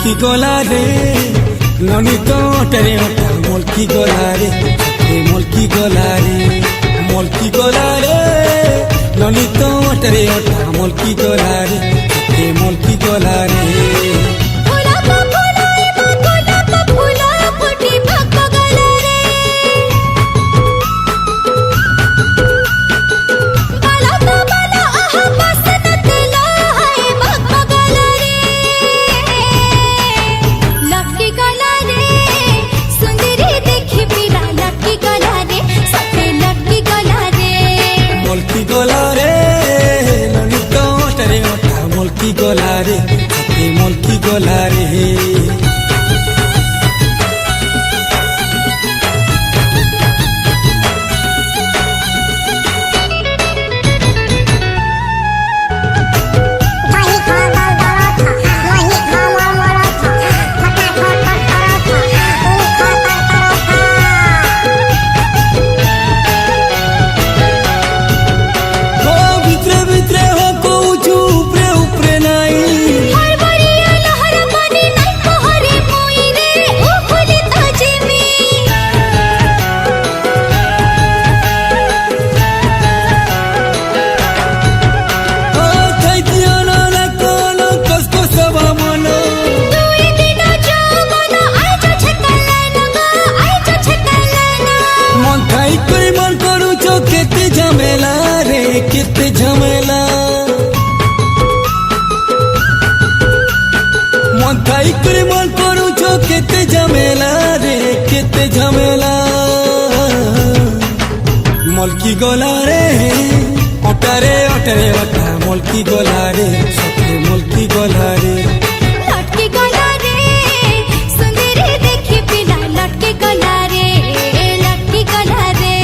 মলকি গলা রে ননিত টেরে ওটা মলকি গলা রে মলকি গলা রে মলকি গলা রে ননিত টেরে ওটা মলকি গলা রে মলকি গলা রে মলকি গলা রে মলকি গলা রে कितने झमेला मन थाई करे मन करू छो केते झमेला रे केते झमेला मलकी गला रे ओटारे ओटारे ओटा मलकी गला रे सपने मलकी गला रे लटकी गला रे सुंदरी देखी पिला लटकी गला रे लटकी गला रे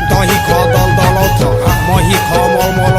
Dahi kha dal dal ota, mahi kha mal mal